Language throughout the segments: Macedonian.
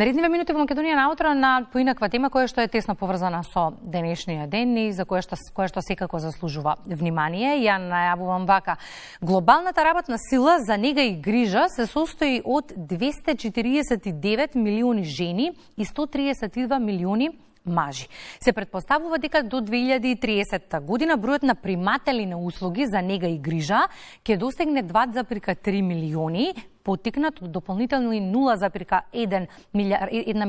Наредниве минути во Македонија наутро на поинаква тема која што е тесно поврзана со денешниот ден и за која што секако заслужува внимание. Ја најавувам вака. Глобалната работна сила за нега и грижа се состои од 249 милиони жени и 132 милиони мажи. Се претпоставува дека до 2030 година бројот на приматели на услуги за нега и грижа ќе достигне 2,3 милиони, поттикнат од дополнителни 0,1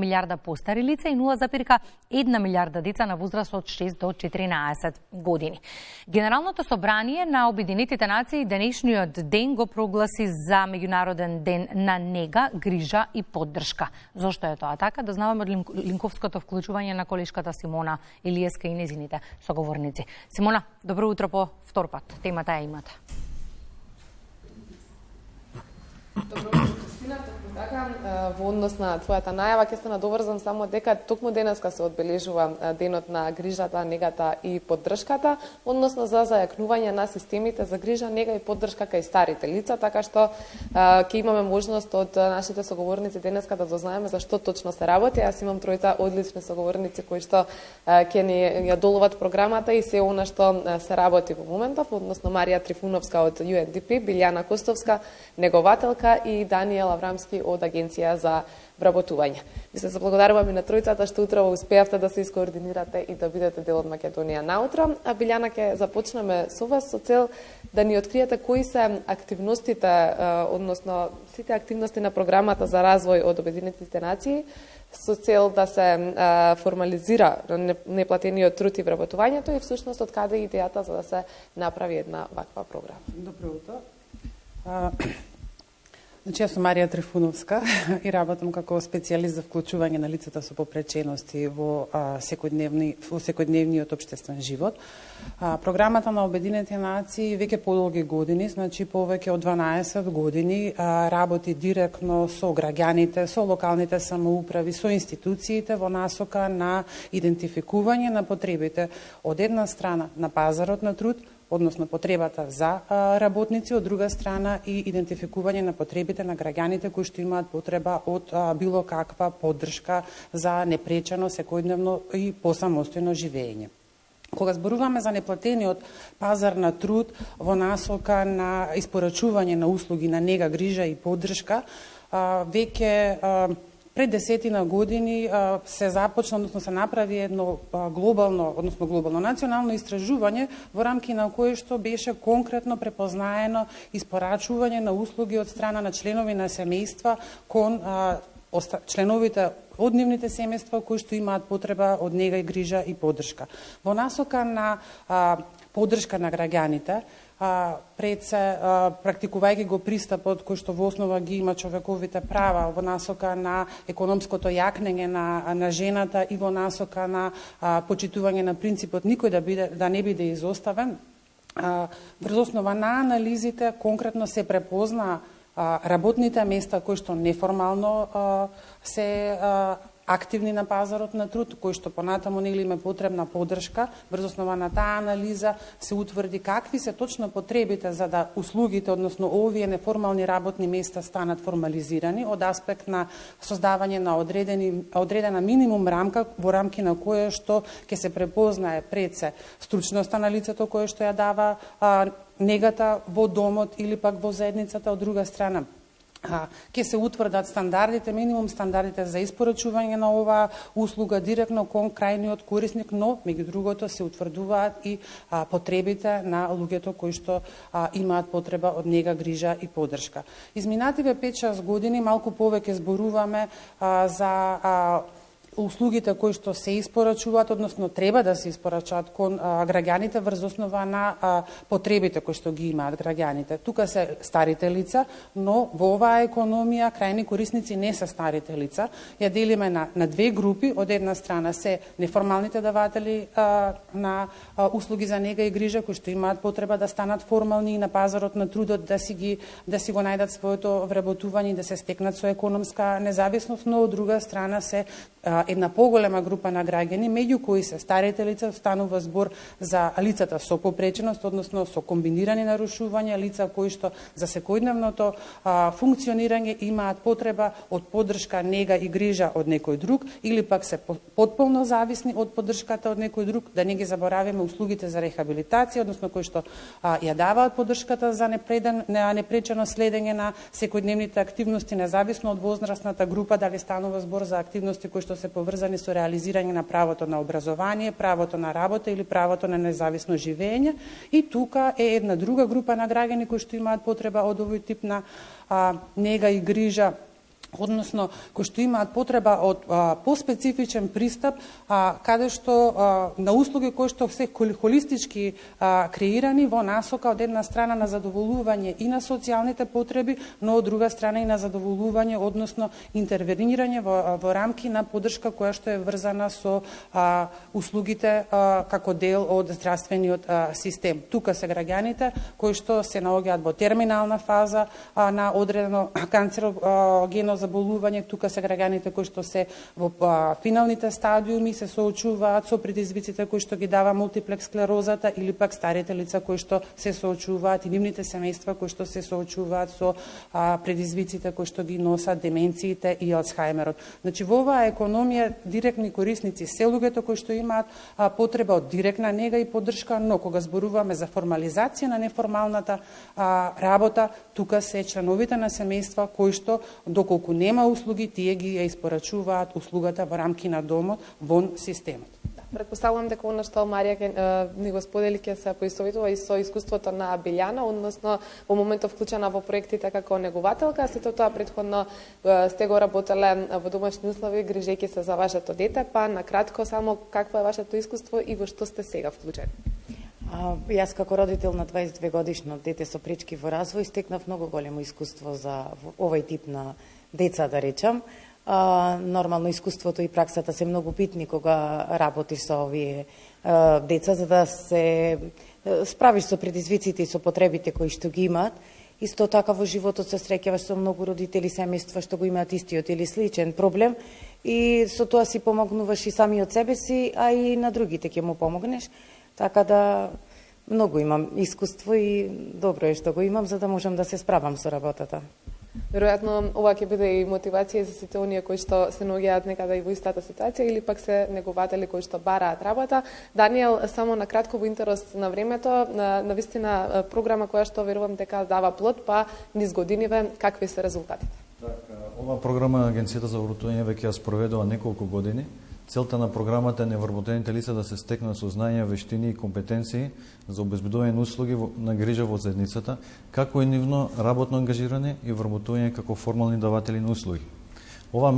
милиарда постари лица и 0,1 милиарда деца на возраст од 6 до 14 години. Генералното собрание на Обединетите нации денешниот ден го прогласи за меѓународен ден на нега, грижа и поддршка. Зошто е тоа така? Да знаваме од линковското вклучување на колешката Симона Илиеска и незините соговорници. Симона, добро утро по втор пат. Темата ја имате. Добро утро, Кристина. Токму така, во однос на твојата најава, ќе се надоврзам само дека токму денеска се одбележува денот на грижата, негата и поддршката, односно за зајакнување на системите за грижа, нега и поддршка кај старите лица, така што ќе имаме можност од нашите соговорници денеска да дознаеме за што точно се работи. Јас имам тројца одлични соговорници кои што ќе ни ја доловат програмата и се она што се работи во моментов, односно Марија Трифуновска од UNDP, Билјана Костовска, негователка и Даниел Аврамски од Агенција за вработување. Ви се заблагодарувам и на тројцата што утрово успеавте да се искоординирате и да бидете дел од Македонија наутро. А Билјана, ќе започнеме со вас со цел да ни откриете кои се активностите, односно сите активности на програмата за развој од Обединетите нации со цел да се формализира неплатениот труд и вработувањето и всушност од каде е идејата за да се направи една ваква програма. Добро утро. Значи, јас сум Марија Трифуновска и работам како специјалист за вклучување на лицата со попречености во секојдневниот општествен живот. Програмата на Обединетите нации веќе подолги години, значи повеќе од 12 години, работи директно со граѓаните, со локалните самоуправи, со институциите во насока на идентификување на потребите од една страна на пазарот на труд, односно потребата за работници, од друга страна и идентификување на потребите на граѓаните кои што имаат потреба од било каква поддршка за непречено секојдневно и посамостојно живење. Кога зборуваме за неплатениот пазар на труд во насока на испорачување на услуги на нега, грижа и поддршка, веќе пред 10 години се започна, односно се направи едно глобално национално истражување во рамки на кое што беше конкретно препознаено испорачување на услуги од страна на членови на семејства кон членовите од нивните семејства кои што имаат потреба од нега и грижа и поддршка. Во насока на поддршка на граѓаните, пред се практикувајќи го пристапот кој што во основа ги има човековите права во насока на економското јакнење на жената и во насока на почитување на принципот никој да не биде изоставен, врз основа на анализите конкретно се препозна работните места кои што неформално се активни на пазарот на труд, кои што понатаму нели има потребна поддршка. Врз основа на таа анализа се утврди какви се точно потребите за да услугите, односно овие неформални работни места станат формализирани од аспект на создавање на одредена минимум рамка во рамки на кое што ќе се препознае пред се стручноста на лицето кое што ја дава негата во домот или пак во заедницата, од друга страна ќе се утврдат стандардите, минимум стандардите за испорачување на оваа услуга директно кон крајниот корисник, но меѓу другото се утврдуваат и потребите на луѓето кои што имаат потреба од нега, грижа и поддршка. Изминативе 5-6 години малку повеќе зборуваме за услугите кои што се испорачуваат, односно треба да се испорачаат кон граѓаните врз основа на потребите кои што ги имаат граѓаните. Тука се старите лица, но во оваа економија крајни корисници не се старите лица. Ја делиме на две групи. Од една страна се неформалните даватели на услуги за нега и грижа кои што имаат потреба да станат формални и на пазарот на трудот да си го најдат своето вработување и да се стекнат со економска независност, но од друга страна се една поголема група на граѓани, меѓу кои се старите лица, станува збор за лицата со попреченост, односно со комбинирани нарушувања, лица кои што за секојдневното функционирање имаат потреба од поддршка, нега и грижа од некој друг, или пак се потполно зависни од поддршката од некој друг, да не ги забораваме услугите за рехабилитација, односно кои што ја даваат поддршката за непречено следење на секојдневните активности, независно од возрастната група, дали станува збор за активности кои што се поврзани со реализирање на правото на образование, правото на работа или правото на независно живење. И тука е една друга група на граѓани кои што имаат потреба од овој тип на нега и грижа, односно кои што имаат потреба од поспецифичен пристап, каде што на услуги кои што се холистички креирани во насока од една страна на задоволување и на социјалните потреби, но од друга страна и на задоволување, односно интервенирање во рамки на поддршка која што е врзана со услугите како дел од здравствениот систем. Тука се граѓаните кои што се наоѓаат во терминална фаза на одредено канцерогено заболување, тука се граѓаните кои што се во финалните стадиуми, се соочуваат со предизвиците кои што ги дава мултиплекс склерозата, или пак старите лица кои што се соочуваат и нивните семејства кои што се соочуваат со предизвиците кои што ги носат деменциите и Алцхајмерот. Значи во оваа економија директни корисници се луѓето кои што имаат потреба од директна нега и поддршка, но кога зборуваме за формализација на неформалната работа, тука се членовите на семејства кои што доколку нема услуги, тие ги ја испорачуваат услугата во рамки на домот вон системот. Предпоставувам дека она што Марија ни го сподели ќе се поисtovitува и со искуството на Билјана, односно во моментов вклучена во проектите како негователка, сето тоа претходно сте го работеле во домашни услови, грижејќи се за вашето дете, па на кратко само какво е вашето искуство и во што сте сега вклучени? Јас како родител на 22 годишно дете со пречки во развој стекнав многу големо искуство за овој тип на деца, да речам. Нормално искуството и праксата се многу битни кога работиш со овие деца, за да се справиш со предизвиците и со потребите кои што ги имаат. Исто така во животот се среќаваш со многу родители, семејства што го имаат истиот или сличен проблем и со тоа си помогнуваш и сами од себе си, а и на другите ќе му помогнеш. Така да многу имам искуство и добро е што го имам за да можам да се справам со работата. Веројатно ова ќе биде и мотивација за сите оние кои што се наоѓаат некаде и во истата ситуација или пак се негователи кои што бараат работа. Даниел, само на кратко во интерес на времето, на вистина програма која што верувам дека дава плод, па низ годиниве какви се резултатите? Ова програма Агенцијата за вработување веќе ја спроведува неколку години. Целта на програмата е невработените лица да се стекнат со знања, вештини и компетенции за обезбедување на услуги на грижа во заедницата, како и нивно работно ангажирање и вработување како формални даватели на услуги. Ова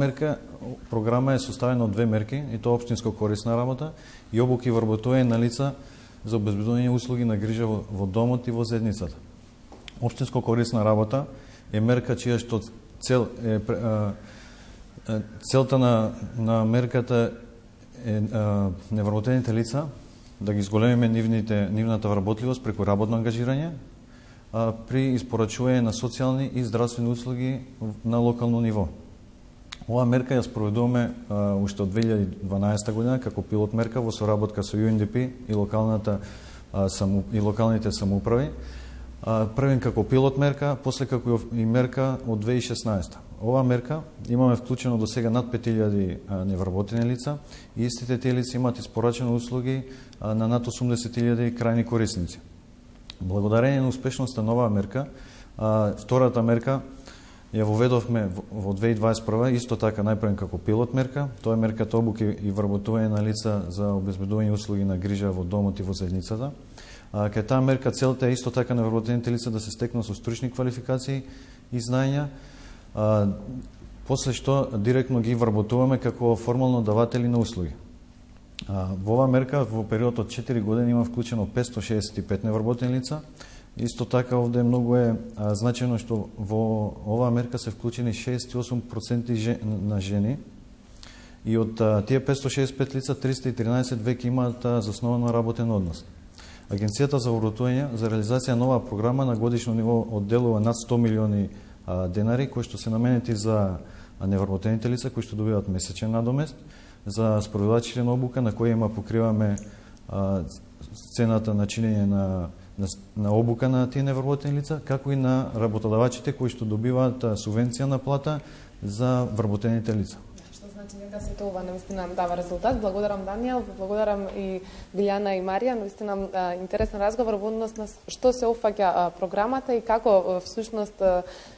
програма е составена од две мерки, и тоа општинско корисна работа и обуки и вработување на лица за обезбедување услуги на грижа во домот и во заедницата. Општинско корисна работа е мерка чија што целта на мерката е невработените лица да ги зголемиме нивната вработливост преку работно ангажирање при испорачување на социјални и здравствени услуги на локално ниво. Ова мерка ја спроведуваме уште од 2012 година како пилот мерка во соработка со UNDP и локалните самоуправи. Првен како пилот мерка, после како и мерка од 2016. Ова мерка имаме вклучено до сега над 5000 невработени лица и истите тие лица имаат испорачени услуги на над 80.000 крајни корисници. Благодарение на успешноста на оваа мерка, втората мерка ја воведовме во 2021, исто така најпрвен како пилот мерка. Тоа е мерката обуки и вработување на лица за обезбедување услуги на грижа во домот и во заедницата. Кај таа мерка целта е исто така невработените лица да се стекнат со стручни квалификации и знања, после што директно ги вработуваме како формално даватели на услуги. Во оваа мерка во период од 4 години има вклучено 565 невработени лица. Исто така овде многу е значено што во оваа мерка се вклучени 68% на жени и од тие 565 лица 313 веќе имаат засновано работен однос. Агенцијата за вработување за реализација на оваа програма на годишно ниво одделува над 100 милиони денари кои што се наменети за невработените лица кои што добиваат месечен надомест. за спроведачите на обука, на која покриваме сцената на чинење на обука на тие невработени лица, како и на работодавачите кои што добиваат субвенција на плата за вработените лица. Што значи дека се тоа наистина дава резултат. Благодарам Даниел, благодарам и Билјана и Марија, наистина интересен разговор во однос на што се опфаќа програмата и како всушност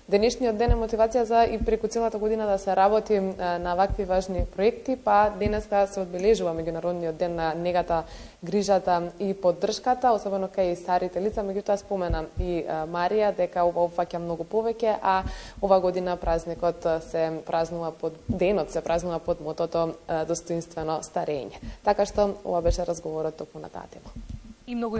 денешниот ден е мотивација за и преку целата година да се работи на вакви важни проекти, па денеска се одбележува меѓународниот ден на негата, грижата и поддршката, особено кај старите лица. Меѓутоа спомена и Марија дека ова опфаќа многу повеќе, а ова година празникот се празнува денот се празнува под мотото достоинствено старење. Така што ова беше разговорот токму на таа тема. И многу